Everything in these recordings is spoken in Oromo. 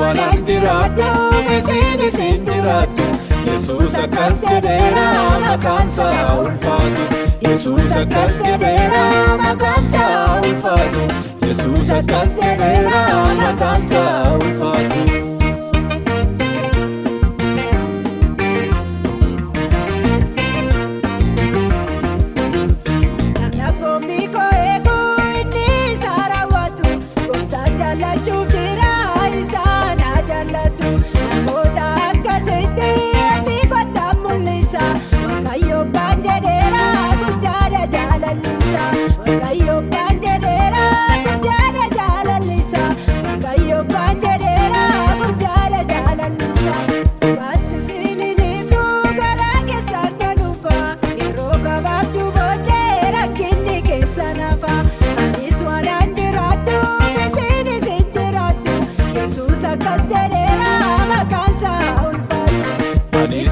Wanan jiraadhu isiin jiraattu Yesuus akkas jedheera maqaansaa ulfaatu Yesuus akkas jedheera maqaansaa ulfaatu Yesuus akkas jedheera maqaansaa ulfaatu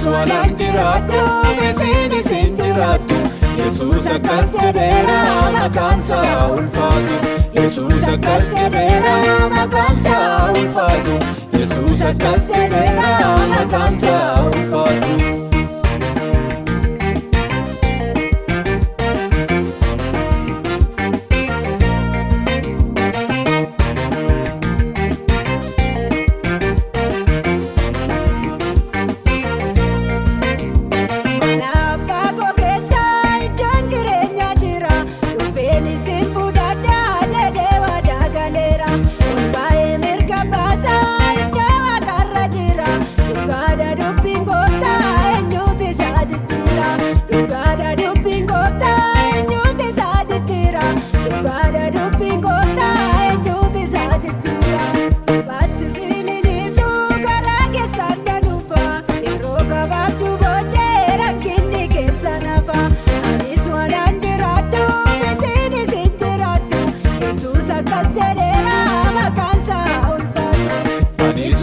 Wanan jiraadhu isiin jiraattu Yesuus akkas jedheera maqaansaa ulfaatu Yesuus akkas jedheera maqaansaa ulfaatu Yesuus akkas jedheera maqaansaa ulfaatu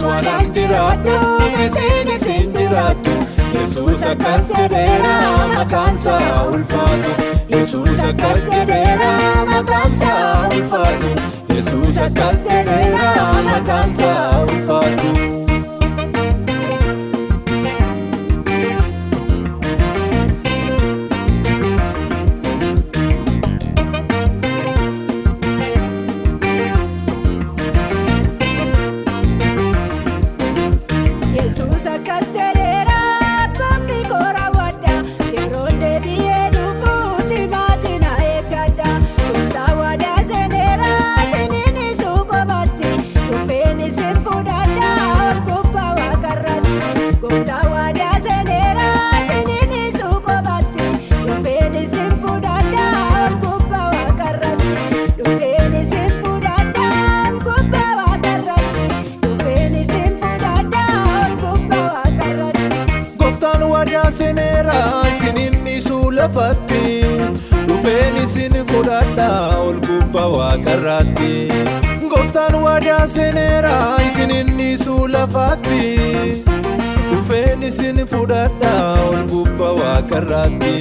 Wanan jiraadhu isiin jiraattu Yesuus akkas jedheera maqaansaa ulfaatu Yesuus akkas jedheera maqaansaa ulfaatu Yesuus akkas jedheera maqaansaa ulfaatu lafatti dhufeen isin fudhadhaa ol gubbaa waaqarratti Gooftaan waadaa seeneera isin innisuu lafatti dhufeen isin fudhadhaa ol gubbaa waaqarratti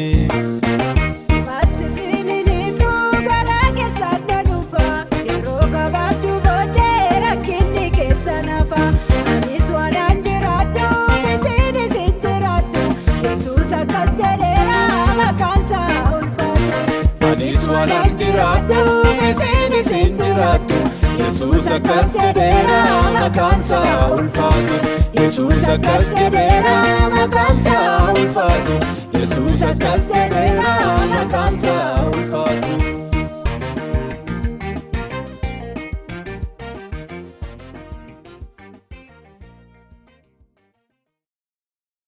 Wanan jiraadhu isiin jiraattu Yesuus akkas jedheera maqaansaa ulfaatu Yesuus akkas jedheera maqaansaa ulfaatu Yesuus akkas jedheera maqaansaa ulfaatu